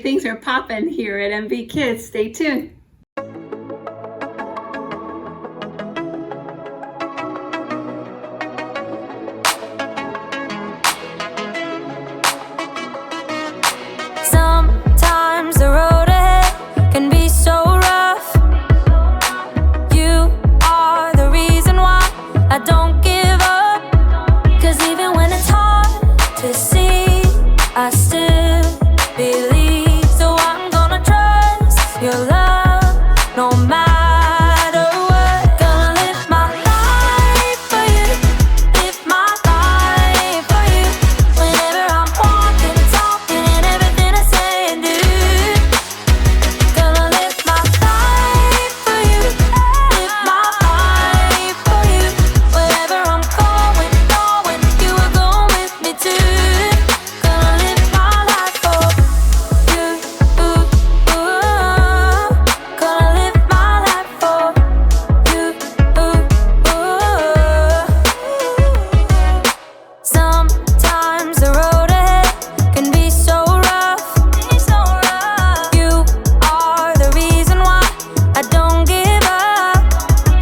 things are popping here at NV Kids. Stay tuned. Sometimes the road ahead can be so rough. You are the reason why I don't give up. 'Cause even when it's hard to see, I still believe. So I'm gonna trust your love no matter what. Gonna live my life for you, live my life for you. Whenever I'm walking, talking, and everything I say and do. Gonna live my life for you, live my life for you. Wherever I'm going, you will go with me too. Gonna live my life for you, gonna live my life for you, Sometimes the road ahead can be so rough. You are the reason why I don't give up.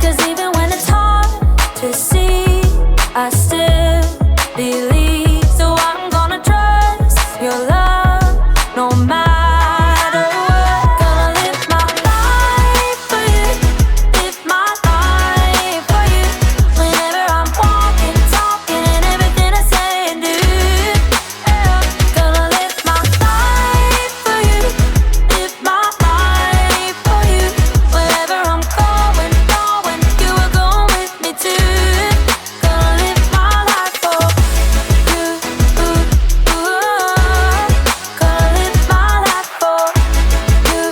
'Cause even when it's hard to see, I still believe. So I'm gonna trust your love no matter what. Gonna live my life for you, live my life for you. Whenever I'm walking, talking, and everything I say and do. Gonna live my life for you, live my life for you. Wherever I'm going, you will go with me too. Gonna live my life for you, gonna live my life for you,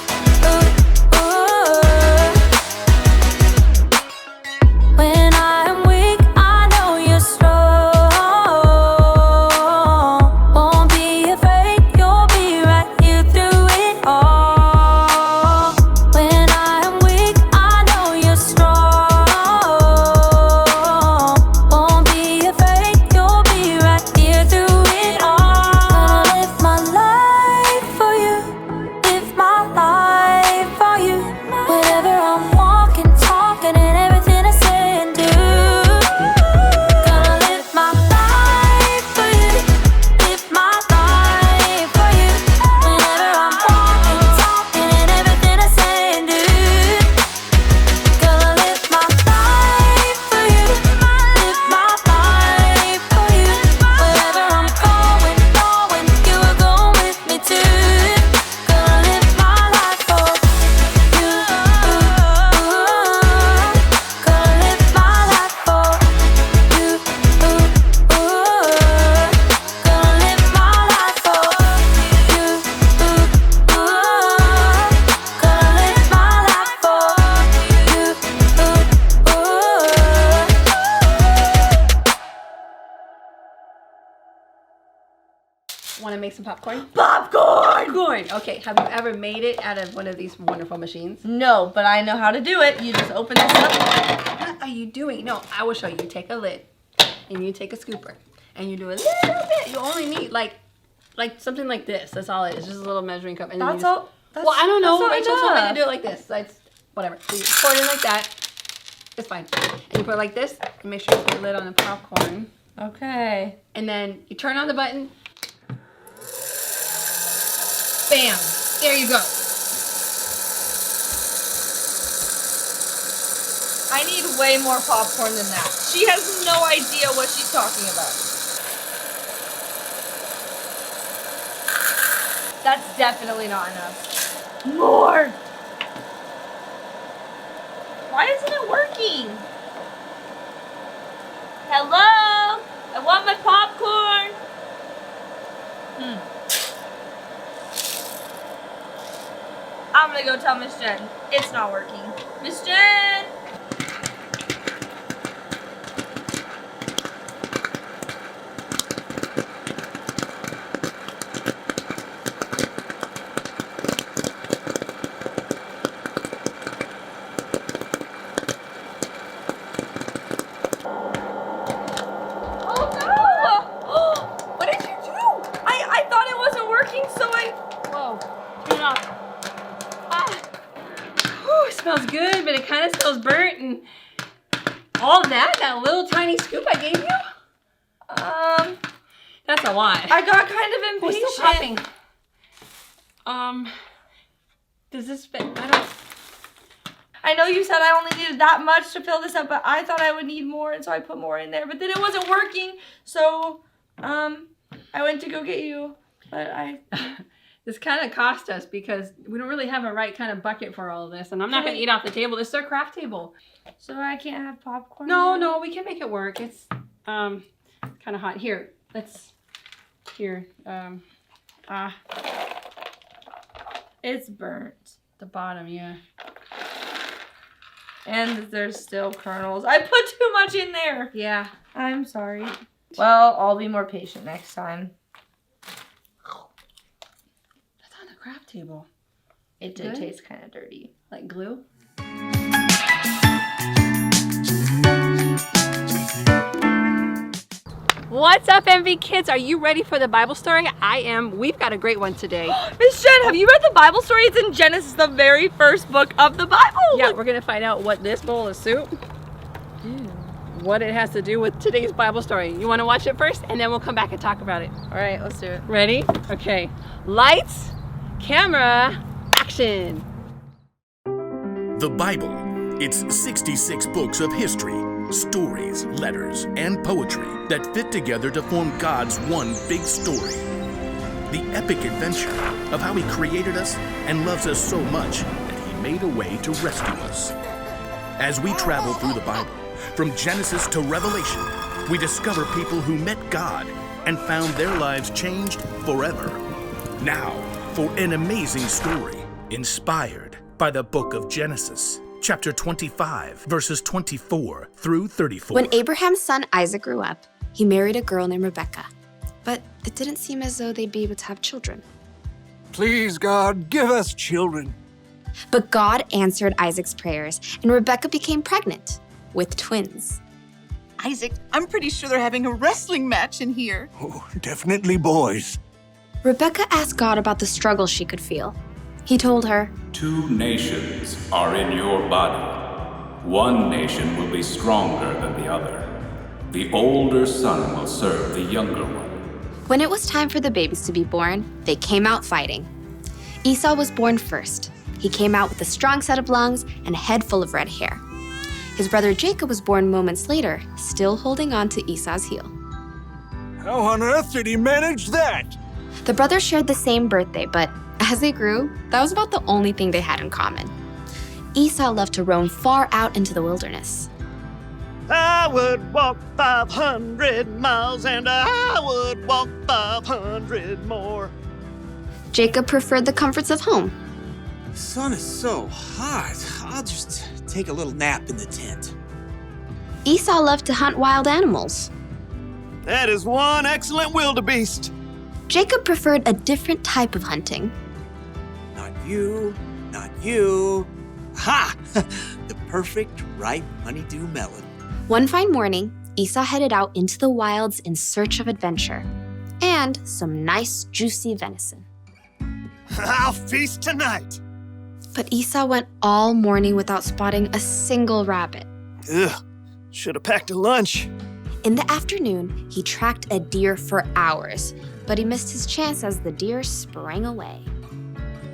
When I'm weak, I know you're strong. Won't be afraid, you'll be right here through it all. When I'm weak, I know you're strong. Won't be afraid, you'll be right here through it all. Gonna live my life for you, live my life for you. Whenever I'm walking, talking, and everything I say and do. Gonna live my life for you, live my life for you. Whenever I'm walking, talking, and everything I say and do. Gonna live my life for you, live my life for you. Wherever I'm going, you will go with me too. Gonna live my life for you, gonna live my life for you, gonna live my life for you, gonna live my life for you. Want to make some popcorn? Popcorn! Popcorn. Okay, have you ever made it out of one of these wonderful machines? No, but I know how to do it. You just open this up. What are you doing? No, I will show you. You take a lid and you take a scooper and you do a little bit. You only need like something like this. That's all it is. Just a little measuring cup. And then you That's just, all. That's, well, I don't know. that's Rachel not told me to enough. do it like this. So it's whatever. So you pour it in like that. It's fine. And you put it like this and make sure you put the lid on the popcorn. Okay. And then you turn on the button. Bam. There you go. I need way more popcorn than that. She has no idea what she's talking about. That's definitely not enough. More! Why isn't it working? Hello? I want my popcorn. I'm gonna go tell Miss Jen. It's not working. Miss Jen! it off. Ah. Whew, it smells good, but it kind of smells burnt. And all that little tiny scoop I gave you? That's a lot. I got kind of We're impatient. still popping. Does this fit? I know you said I only needed that much to fill this up, but I thought I would need more, and so I put more in there. But then it wasn't working, so I went to go get you. But This kind of cost us because we don't really have a right kind of bucket for all of this, and I'm not going to eat off the table. This is our craft table. So I can't have popcorn? No, we can make it work. It's kind of hot. Here, It's burnt. the bottom, yeah. And there's still kernels. I put too much in there. Yeah. I'm sorry. Well, I'll be more patient next time. That's on the craft table. It did Good? taste kind of dirty. Like glue? What's up, NV kids? Are you ready for the Bible story? I am. We've got a great one today. Miss Jen, have you read the Bible story? It's in Genesis, the very first book of the Bible. Yeah, we're going to find out what this bowl of soup, what it has to do with today's Bible story. You want to watch it first, and then we'll come back and talk about it. All right, let's do it. Ready? Okay. Lights, camera, action. The Bible. It's 66 books of history, stories, letters, and poetry that fit together to form God's one big story. The epic adventure of how He created us and loves us so much that He made a way to rescue us. As we travel through the Bible, from Genesis to Revelation, we discover people who met God and found their lives changed forever. Now, for an amazing story inspired by the book of Genesis. Chapter 25, verses 24 through 34. When Abraham's son Isaac grew up, he married a girl named Rebekah. But it didn't seem as though they'd be able to have children. Please, God, give us children. But God answered Isaac's prayers, and Rebekah became pregnant with twins. Isaac, I'm pretty sure they're having a wrestling match in here. Oh, definitely boys. Rebekah asked God about the struggle she could feel. He told her, 2 nations are in your body. One nation will be stronger than the other. The older son will serve the younger one. when it was time for the babies to be born, they came out fighting. Esau was born first. He came out with a strong set of lungs and a head full of red hair. His brother Jacob was born moments later, still holding on to Esau's heel. How on earth did he manage that? The brothers shared the same birthday, but as they grew, that was about the only thing they had in common. Esau loved to roam far out into the wilderness. I would walk 500 miles and I would walk 500 more. Jacob preferred the comforts of home. The sun is so hot. I'll just take a little nap in the tent. Esau loved to hunt wild animals. That is one excellent wildebeest. Jacob preferred a different type of hunting. Not you, not you. Ha! The perfect ripe honeydew melon. One fine morning, Esau headed out into the wilds in search of adventure and some nice, juicy venison. I'll feast tonight. But Esau went all morning without spotting a single rabbit. Ugh, should have packed a lunch. In the afternoon, he tracked a deer for hours, but he missed his chance as the deer sprang away.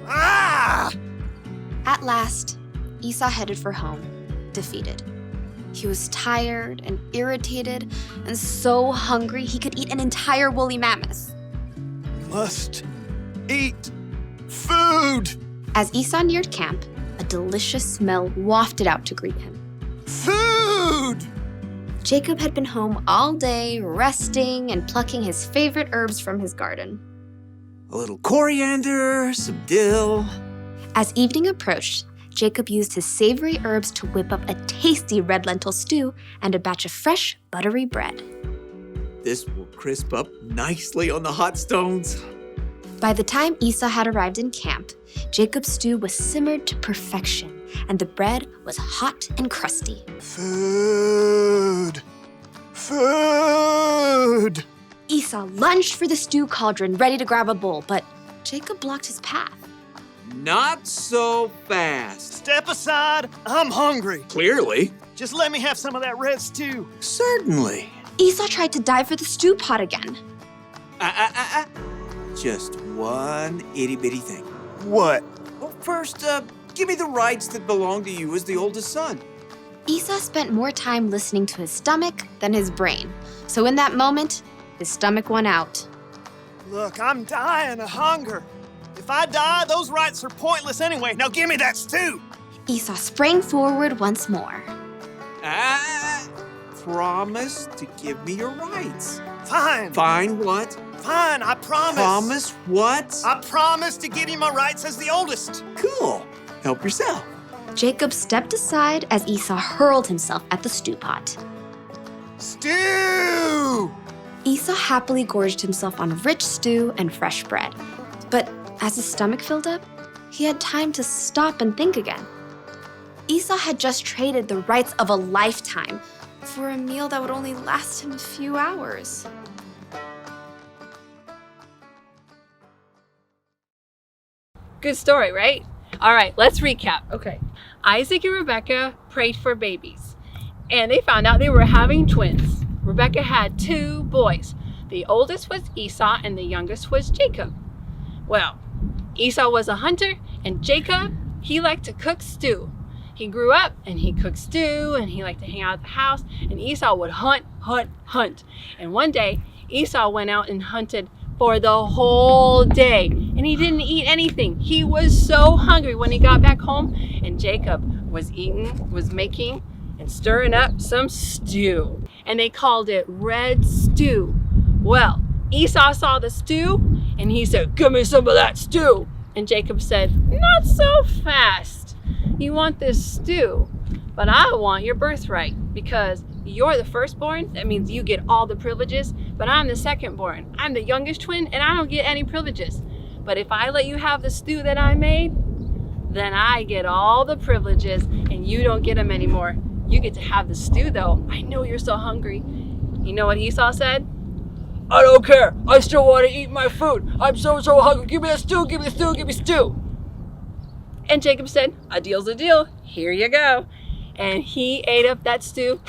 Ah! At last, Esau headed for home, defeated. He was tired and irritated and so hungry he could eat an entire woolly mammoth. Must eat food. As Esau neared camp, a delicious smell wafted out to greet him. Food! Jacob had been home all day, resting and plucking his favorite herbs from his garden. A little coriander, some dill. As evening approached, Jacob used his savory herbs to whip up a tasty red lentil stew and a batch of fresh, buttery bread. This will crisp up nicely on the hot stones. By the time Esau had arrived in camp, Jacob's stew was simmered to perfection, and the bread was hot and crusty. Food! Food! Esau lunged for the stew cauldron, ready to grab a bowl, but Jacob blocked his path. Not so fast. Step aside, I'm hungry. Clearly. Just let me have some of that red stew. Certainly. Esau tried to dive for the stew pot again. Just one itty-bitty thing. What? Well, first, give me the rights that belong to you as the oldest son. Esau spent more time listening to his stomach than his brain. So in that moment, his stomach won out. Look, I'm dying of hunger. If I die, those rights are pointless anyway. Now give me that stew. Esau sprang forward once more. Promise to give me your rights. Fine. Fine what? Fine, I promise. Promise what? I promise to give you my rights as the oldest. Cool. Help yourself. Jacob stepped aside as Esau hurled himself at the stew pot. Stew! Esau happily gorged himself on rich stew and fresh bread. But as his stomach filled up, he had time to stop and think again. Esau had just traded the rights of a lifetime for a meal that would only last him a few hours. Good story, right? All right, let's recap. Okay. Isaac and Rebecca prayed for babies, and they found out they were having twins. Rebecca had 2 boys. The oldest was Esau, and the youngest was Jacob. Well, Esau was a hunter, and Jacob, he liked to cook stew. He grew up, and he cooked stew, and he liked to hang out at the house, and Esau would hunt. And one day, Esau went out and hunted for the whole day, and he didn't eat anything. He was so hungry when he got back home, and Jacob was making and stirring up some stew, and they called it red stew. Well, Esau saw the stew, and he said, "Give me some of that stew." And Jacob said, "Not so fast. You want this stew, but I want your birthright, because you're the firstborn. That means you get all the privileges, but I'm the secondborn. I'm the youngest twin, and I don't get any privileges. But if I let you have the stew that I made, then I get all the privileges, and you don't get them anymore. You get to have the stew, though. I know you're so hungry." You know what Esau said? "I don't care. I still want to eat my food. I'm so hungry. Give me the stew, give me the stew, give me stew." And Jacob said, "A deal's a deal. Here you go." And he ate up that stew.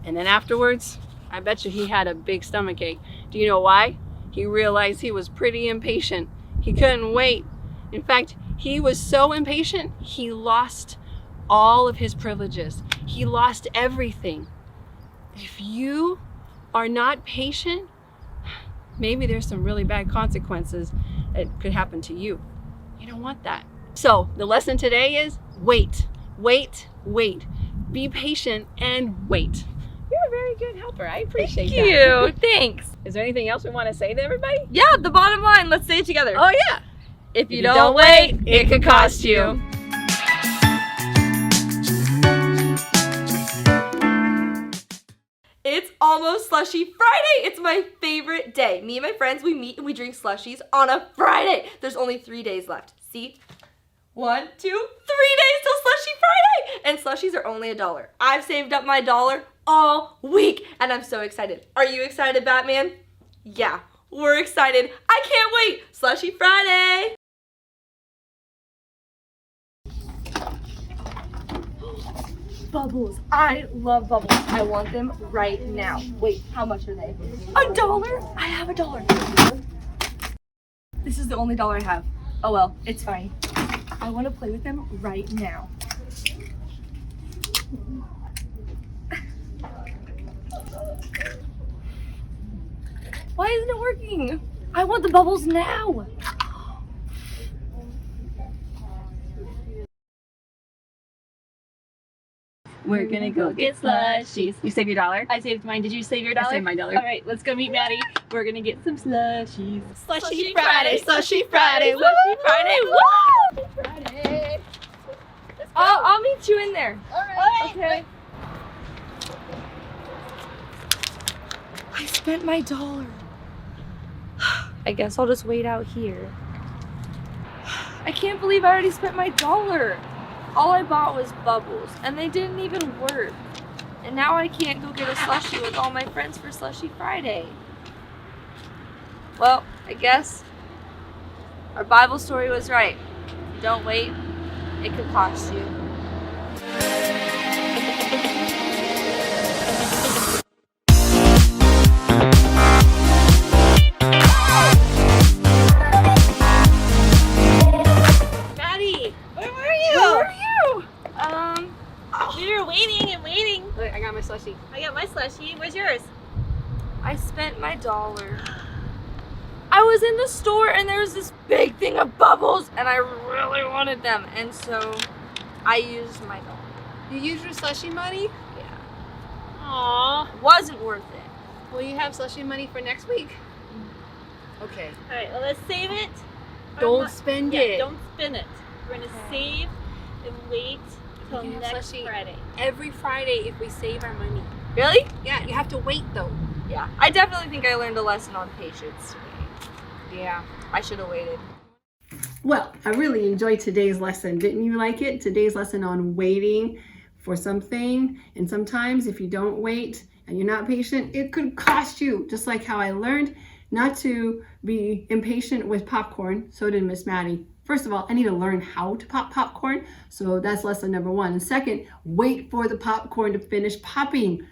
And then afterwards, I bet you he had a big stomach ache. Do you know why? He realized he was pretty impatient. He couldn't wait. In fact, he was so impatient, he lost all of his privileges. He lost everything. If you are not patient, maybe there's some really bad consequences that could happen to you. You don't want that. So the lesson today is wait. Be patient and wait. You're a very good helper. I appreciate that. Thank you. Thanks. Is there anything else we want to say to everybody? Yeah, the bottom line. Let's say it together. Oh yeah. If you don't wait, it could cost you. It's almost Slushy Friday. It's my favorite day. Me and my friends, we meet and we drink slushies on a Friday. There's only 3 days left. See? 1, 2, 3 days till Slushy Friday. And slushies are only $1. I've saved up my $1 all week and I'm so excited. Are you excited, Batman? Yeah, we're excited. I can't wait. Slushy Friday. Bubbles. I love bubbles. I want them right now. Wait, how much are they? $1? I have $1. This is the only $1 I have. Oh well, it's fine. I want to play with them right now. Why isn't it working? I want the bubbles now. We're gonna go get slushies. You saved your $1? I saved mine. Did you save your $1? I saved my $1. All right, let's go meet Maddie. We're gonna get some slushies. Slushy Friday, Slushy Friday, Slushy Friday. Woo! Friday. I'll meet you in there. All right. Okay. I spent my $1. I guess I'll just wait out here. I can't believe I already spent my $1. All I bought was bubbles, and they didn't even work. And now I can't go get a slushie with all my friends for Slushy Friday. Well, I guess Our Bible story was right. Don't wait. It could cost you. Maddie, Where were you? where were you? We were waiting and waiting. Look, I got my slushie. I got my slushie. Where's yours? I spent my $1. I was in the store and there was this big thing of bubbles and I really wanted them. And so I used my $1. You used your slushie money? Yeah. Aw. Wasn't worth it. Will you have slushie money for next week? Okay. All right, well, let's save it. Don't spend Yeah, it. don't spend it. We're going to save and wait till You can have next slushie Friday. every Friday if we save our money. Really? Yeah, you have to wait though. Yeah. I definitely think I learned a lesson on patience today. Yeah. I should have waited. Well, I really enjoyed today's lesson. Didn't you like it? Today's lesson on waiting for something. And sometimes if you don't wait and you're not patient, it could cost you. Just like how I learned not to be impatient with popcorn. So did Miss Maddie. First of all, I need to learn how to pop popcorn. So that's lesson number 1. And second, wait for the popcorn to finish popping.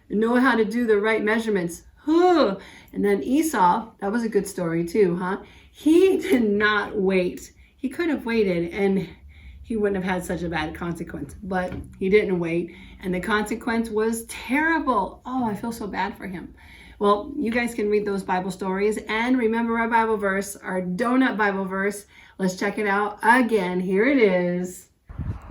Know how to do the right measurements. And then Esau, that was a good story too, huh? He did not wait. He could have waited and he wouldn't have had such a bad consequence, but he didn't wait. And the consequence was terrible. Oh, I feel so bad for him. Well, you guys can read those Bible stories and remember our Bible verse, our donut Bible verse. Let's check it out again. Here it is.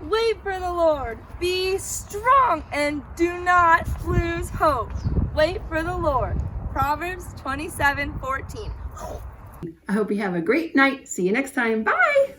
Wait for the Lord. Be strong and do not lose hope. Wait for the Lord. Proverbs 27:14. I hope you have a great night. See you next time. Bye.